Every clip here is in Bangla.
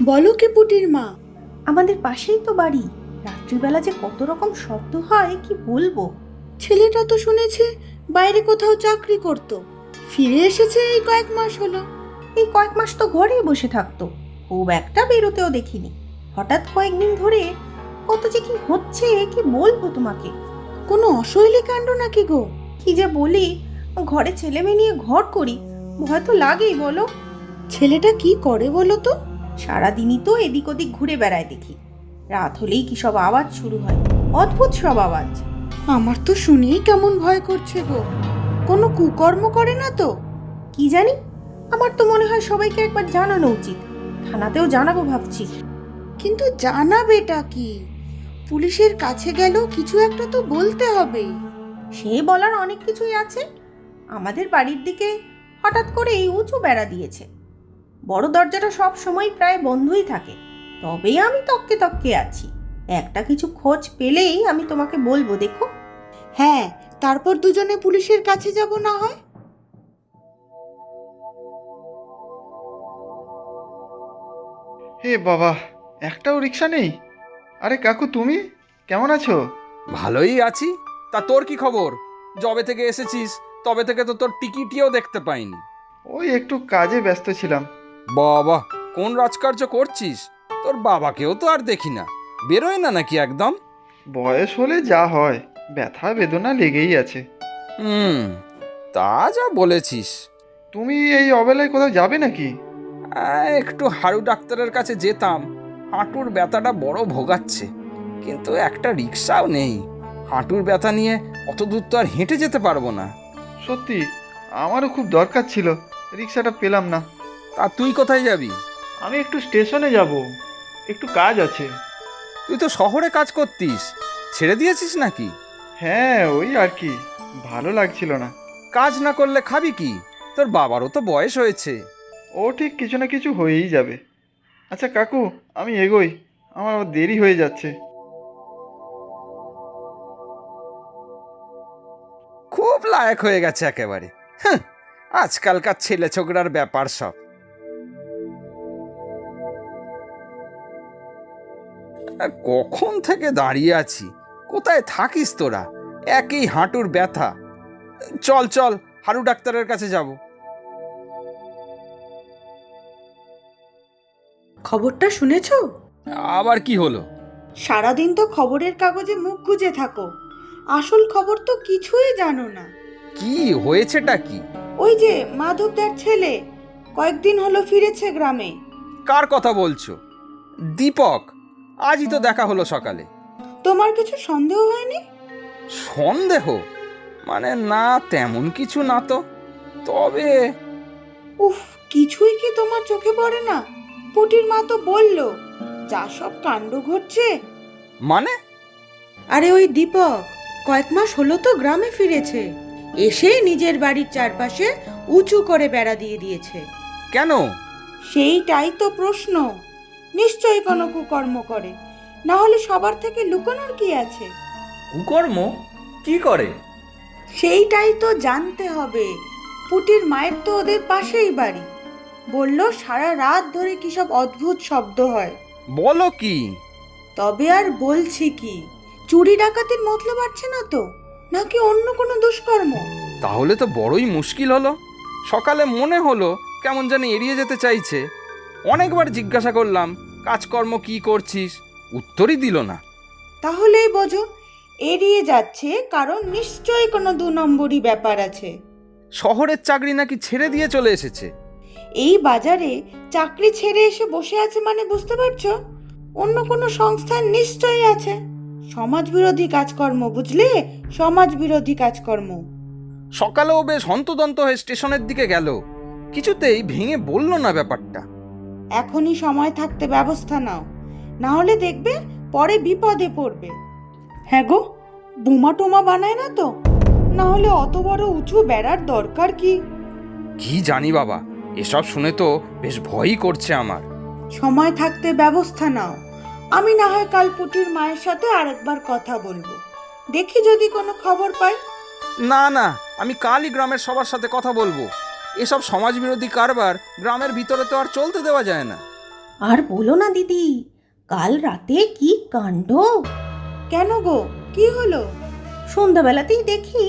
বলো কি পুটির মা? আমাদের পাশেই তো বাড়ি। রাত্রিবেলা যে কত রকম শব্দ হয় কি বলবো। ছেলেটা তো শুনেছি বাইরে কোথাও চাকরি করত, ফিরে এসেছে এই কয়েক মাস হলো। এই কয়েক মাস তো ঘরেই বসে থাকতো, খুব একটা বেরোতেও দেখিনি। হঠাৎ কয়েকদিন ধরে কত যে কি হচ্ছে কি বলবো তোমাকে। কোনো অশৈলী কাণ্ড নাকি গো? কি যে বলি, ঘরে ছেলে মেয়ে নিয়ে ঘর করি, ভয় তো লাগেই বলো। ছেলেটা কি করে বলো তো? সারাদিনই তো এদিক ওদিক ঘুরে বেড়ায় দেখি। রাত হলেই কি সব আওয়াজ শুরু হয়, অদ্ভুত সব আওয়াজ। আমার তো শুনেই কেমন ভয় করছে গো। কোনো কুকর্ম করে না তো? কি জানি, আমার তো মনে হয় সবাইকে একবার জানানো উচিত। থানাতেও জানাবো ভাবছি। কিন্তু জানাবেটা কি? পুলিশের কাছে গেল কিছু একটা তো বলতে হবে। সে বলার অনেক কিছুই আছে। আমাদের বাড়ির দিকে হঠাৎ করে এই উঁচু বেড়া দিয়েছে। বড় দরজাটা সব সময় প্রায় বন্ধই থাকে, তবেই আমি তককে তককে আছি। একটা কিছু খোঁজ পেলেই আমি তোমাকে বলবো, দেখো। হ্যাঁ, তারপর দুজনে পুলিশের কাছে যাব না হয়। হে বাবা, একটাও রিক্সা নেই। আরে কাকু, তুমি কেমন আছো? ভালোই আছি। তা তোর কি খবর? যবে থেকে এসেছিস তবে থেকে তো তোর টিকিটিও দেখতে পাইনি। ওই একটু কাজে ব্যস্ত ছিলাম। বাবা, কোন রাজকার্য করছিস? তোর বাবাকেও তো আর দেখি না, বেরোয় না নাকি একদম? বয়স হলে যা হয়, ব্যথা বেদনা লেগেই আছে। হুম, তা যা বলেছিস। তুমি এই অবেলায় কোথাও যাবে নাকি? একটু হাড়ু ডাক্তারের কাছে যেতাম, হাঁটুর ব্যথাটা বড় ভোগাচ্ছে। কিন্তু একটা রিক্সাও নেই। হাঁটুর ব্যথা নিয়ে অত দূর তো আর হেঁটে যেতে পারবো না। সত্যি, আমারও খুব দরকার ছিল, রিক্সাটা পেলাম না। তা তুই কোথায় যাবি? আমি একটু স্টেশনে যাব, একটু কাজ আছে। তুই তো শহরে কাজ করতিস, ছেড়ে দিয়েছিস নাকি? হ্যাঁ, ওই আর কি, ভালো লাগছিল না। কাজ না করলে খাবি কি? তোর বাবারও তো বয়স হয়েছে। ও ঠিক কিছু না কিছু হয়েই যাবে। আচ্ছা কাকু, আমি এগোই, আমার আবার দেরি হয়ে যাচ্ছে। খুব লায়ক হয়ে গেছে একেবারে। হ্যাঁ, আজকালকার ছেলে ছোকরার ব্যাপার সব। কখন থেকে দাঁড়িয়ে আছি, কোথায় থাকিস তোরা? একই হাঁটুর ব্যথা। চল চল, হাড়ু ডাক্তারের কাছে যাব। খবরটা শুনেছো? আবার কি হলো? সারাদিন তো খবরের কাগজে মুখ গুজে থাকো, আসল খবর তো কিছুই জানো না। কি হয়েছেটা কি? ওই যে মাধবদার ছেলে কয়েকদিন হলো ফিরেছে গ্রামে। কার কথা বলছো? দীপক? আজই তো দেখা হলো সকালে। তোমার কিছু সন্দেহ হয়নি? সন্দেহ মানে না, তেমন কিছু না তো। তবে উফ, কিছুই কি তোমার চোখে পড়ে না? পুটির মা তো বললো যা সব কাণ্ড ঘটছে। মানে? আরে ওই দীপক কয়েক মাস হলো তো গ্রামে ফিরেছে, এসে নিজের বাড়ির চারপাশে উঁচু করে বেড়া দিয়ে দিয়েছে। কেন? সেইটাই তো প্রশ্ন। নিশ্চয়ই কোনো কুকর্ম করে, না হলে সবার থেকে লুকানোর কি আছে? কুকর্ম? কি করে? সেইটাই তো জানতে হবে। পুটির মায়ের তো ওদের পাশেই বাড়ি, বললো সারা রাত ধরে কি সব অদ্ভুত শব্দ হয়। বলো কি? তবে আর বলছি কি, চুরি ডাকাতির মতলব আছে না তো, নাকি অন্য কোনো দুষ্কর্ম? তাহলে তো বড়ই মুশকিল হলো। সকালে মনে হলো কেমন জানি এড়িয়ে যেতে চাইছে। অনেকবার জিজ্ঞাসা করলাম কাজকর্ম কি করছিস, উত্তরই দিল না। তাহলেই বোঝো এড়িয়ে যাচ্ছে, কারণ নিশ্চয়ই কোনো 2 নম্বরই ব্যাপার আছে। শহরের চাকরি নাকি ছেড়ে দিয়ে চলে এসেছে। এই বাজারে চাকরি ছেড়ে এসে বসে আছে মানে বুঝতে পারছো, অন্য কোনো সংস্থান নিশ্চয়ই আছে। সমাজ বিরোধী কাজকর্ম, বুঝলে? সমাজ বিরোধী কাজকর্ম। সকালেও বেশ হন্তদন্ত হয়ে স্টেশনের দিকে গেল, কিছুতেই ভেঙে বলল না ব্যাপারটা। এখনই সময় থাকতে ব্যবস্থা নাও, না হলে দেখবে পরে বিপদে পড়বে। হ্যাঁ গো, বোমা টোমা বানায় না তো? না হলে অত বড় উঁচু বেড়ার দরকার কি? কি জানি বাবা, এসব শুনে তো বেশ ভয়ই করছে আমার। সময় থাকতে ব্যবস্থা নাও। আমি না হয় কাল পুটির মায়ের সাথে আরেকবার কথা বলবো, দেখি যদি কোনো খবর পাই। না না, আমি কালই গ্রামের সবার সাথে কথা বলবো। এসব সমাজবিরোধী কারবার গ্রামের ভিতরে তো আর চলতে দেওয়া যায় না। আর বলো না দিদি, কাল রাতে কি কাণ্ড! কেন গো, কি হলো? সন্ধ্যাবেলাতেই দেখি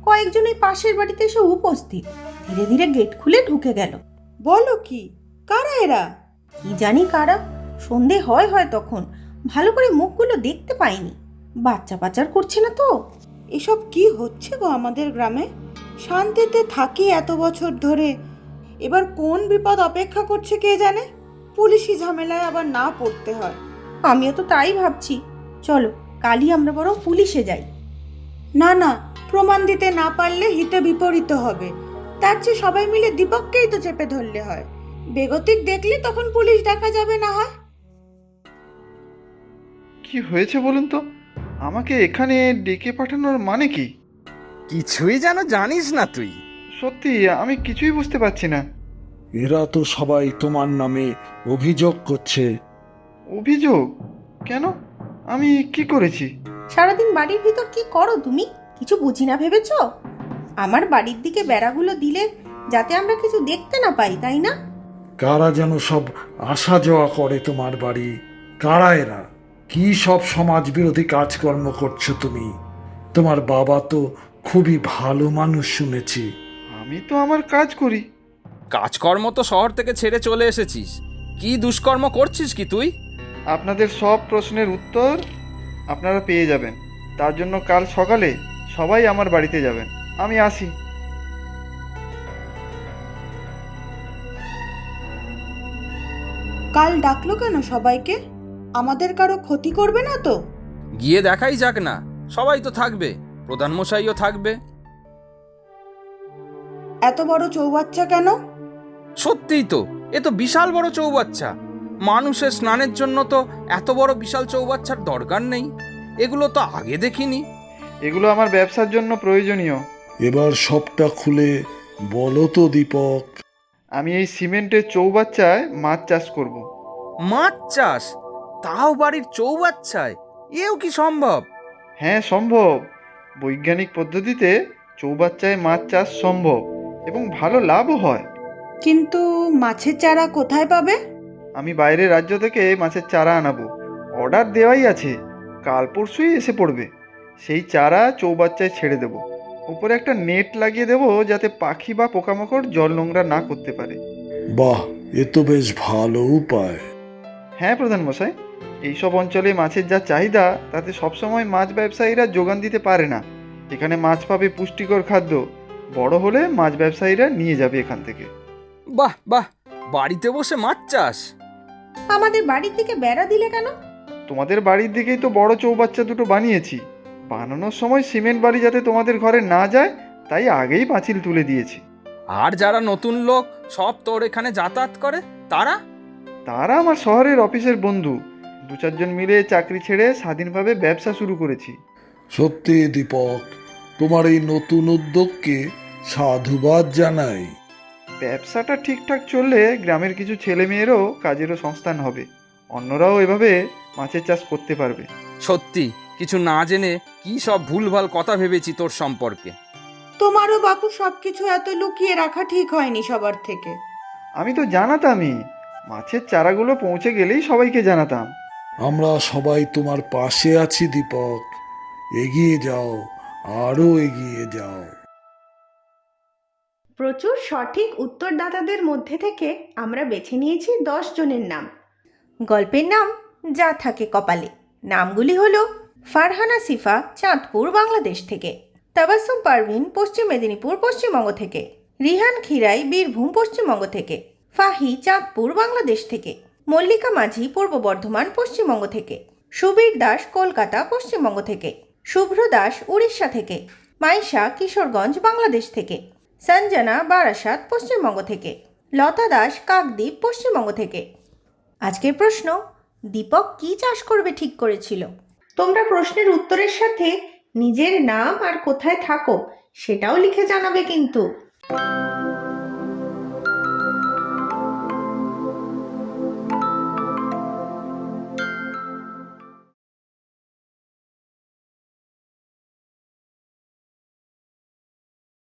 কয়েকজন এই পাশের বাড়িতে এসে উপস্থিত, ধীরে ধীরে গেট খুলে ঢুকে গেল। বলো কি, কারা এরা? কি জানি কারা, সন্ধে হয় তখন, ভালো করে মুখগুলো দেখতে পাইনি। বাচ্চা পাচার করছে না তো? এসব কি হচ্ছে গো আমাদের গ্রামে? শান্তিতে থাকি এত বছর ধরে, এবার কোন বিপদ অপেক্ষা করছে কে জানে। পুলিশি ঝামেলায় আবার না পড়তে হয়। আমিও তো তাই ভাবছি। চলো কালই আমরা বরং পুলিশে যাই। না না, প্রমাণ দিতে না পারলে হিতে বিপরীত হবে। তার চেয়ে সবাই মিলে দীপককেই তো চেপে ধরলে হয়। বেগতিক দেখলে তখন পুলিশ ডাকা যাবে না হয়। কি হয়েছে বলুন তো? আমাকে এখানে ডেকে পাঠানোর মানে কি? কিছুই যেন জানিস না তুই। সত্যি আমি কিছুই বুঝতে পারছি না। এরা তো সবাই তোমার নামে অভিযোগ করছে। অভিযোগ? কেন? আমি কি করেছি? সারাদিন বাড়ির ভিতর কি করো তুমি? কিছু বুঝি না ভেবেছ? আমার বাড়ির দিকে বেড়াগুলো দিলে যাতে আমরা কিছু দেখতে না পাই, তাই না? কারা যেন সব আসা যাওয়া করে তোমার বাড়ি? কারা এরা? কি সব সমাজ বিরোধী কাজকর্ম করছো তুমি? তোমার বাবা তো খুবই ভালো মানুষ শুনেছি। আমি তো আমার কাজ করি। কাজকর্ম তো শহর থেকে ছেড়ে চলে এসেছিস, কি দুষ্কর্ম করছিস কি তুই? আপনাদের সব প্রশ্নের উত্তর আপনারা পেয়ে যাবেন। তার জন্য কাল সকালে সবাই আমার বাড়িতে যাবেন। আমি আসি। কাল ডাকলো কেন সবাইকে? আমাদের কারো ক্ষতি করবে না তো? গিয়ে দেখাই যাক না, সবাই তো থাকবে, প্রধানমশাইও থাকবে। এত বড় চৌবাচ্চা কেন? সত্যিই তো, এ তো বিশাল বড় চৌবাচ্চা। মানুষের স্নানের জন্য তো এত বড় বিশাল চৌবাচ্চার দরকার নেই। এগুলো তো আগে দেখিনি। এগুলো আমার ব্যবসার জন্য প্রয়োজনীয়। এবার সবটা খুলে বলো তো দীপক। আমি এই সিমেন্টের চৌবাচ্চায় মাছ চাষ করব। মাছ চাষ? তাও বাড়ির চৌবাচ্চায়? এও কি সম্ভব? হ্যাঁ সম্ভব। বৈজ্ঞানিক পদ্ধতিতে চৌবাচ্চায় মাছ চাষ সম্ভব এবং ভালো লাভও হয়। কিন্তু মাছের চারা কোথায় পাবে? আমি বাইরের রাজ্য থেকে মাছের চারা আনাবো। অর্ডার দেওয়াই আছে, কাল পরশুই এসে পড়বে। সেই চারা চৌবাচ্চায় ছেড়ে দেব। উপরে একটা নেট লাগিয়ে দেব যাতে পাখি বা পোকামাকড় জল নোংরা না করতে পারে। বাহ, এ তো বেশ ভালো উপায়। হ্যাঁ প্রধানমশাই, এইসব অঞ্চলে মাছের যা চাহিদা তাতে সবসময় মাছ ব্যবসায়ীরা যোগান দিতে পারে না। এখানে মাছ পাবে পুষ্টিকর খাদ্য। বড় হলে মাছ ব্যবসায়ীরা নিয়ে যাবে এখান থেকে। বাহ বাহ, বাড়িতে বসে মাছ চাষ! আমাদের বাড়ির দিকে বেড়া দিলে কেন? তোমাদের বাড়ির দিকেই তো বড় চৌবাচ্চা দুটো বানিয়েছি। বানানোর সময় সিমেন্ট বালি যাতে তোমাদের ঘরে না যায় তাই আগেই পাঁচিল তুলে দিয়েছি। আর যারা নতুন লোক সব তোর এখানে যাতায়াত করে, তারা? তারা আমার শহরের অফিসের বন্ধু। 2-4 জন মিলে চাকরি ছেড়ে স্বাধীনভাবে ব্যবসা শুরু করেছি। সত্যি দীপক, তোমার এই নতুন উদ্যোগকে সাধুবাদ জানাই। ব্যবসাটা ঠিকঠাক চললে গ্রামের কিছু ছেলেমেয়েরও কাজেরও সংস্থান হবে। অন্যরাও এভাবে মাছের চাষ করতে পারবে। সত্যি কিছু না জেনে কি সব ভুলভাল কথা ভেবেছি তোর সম্পর্কে। তোমারও বাপু সবকিছু এত লুকিয়ে রাখা ঠিক হয়নি সবার থেকে। আমি তো জানাতামই, মাছের চারাগুলো পৌঁছে গেলেই সবাইকে জানাতাম। আমরা সবাই তোমার পাশে আছি দীপক। এগিয়ে যাও, আরো এগিয়ে যাও। প্রচুর সঠিক উত্তরদাতাদের মধ্যে থেকে আমরা বেছে নিয়েছি 10 জনের নাম। গল্পের নাম যা থাকে কপালে। নামগুলি হলো ফারহানা সিফা, চাঁদপুর, বাংলাদেশ থেকে; তাবাসসুম পারভিন, পশ্চিম মেদিনীপুর, পশ্চিমবঙ্গ থেকে; রিহান খিরাই, বীরভূম, পশ্চিমবঙ্গ থেকে; ফাহি, চাঁদপুর, বাংলাদেশ থেকে; মল্লিকা মাঝি, পূর্ব বর্ধমান, পশ্চিমবঙ্গ থেকে; সুবীর দাস, কলকাতা, পশ্চিমবঙ্গ থেকে; শুভ্র দাস, উড়িষ্যা থেকে; মাইশা, কিশোরগঞ্জ, বাংলাদেশ থেকে; সঞ্জনা, বারাসাত, পশ্চিমবঙ্গ থেকে; লতা দাস, কাকদ্বীপ, পশ্চিমবঙ্গ থেকে। আজকের প্রশ্ন, দীপক কি চাষ করবে ঠিক করেছিল? তোমরা প্রশ্নের উত্তরের সাথে নিজের নাম আর কোথায় থাকো সেটাও লিখে জানাবে কিন্তু।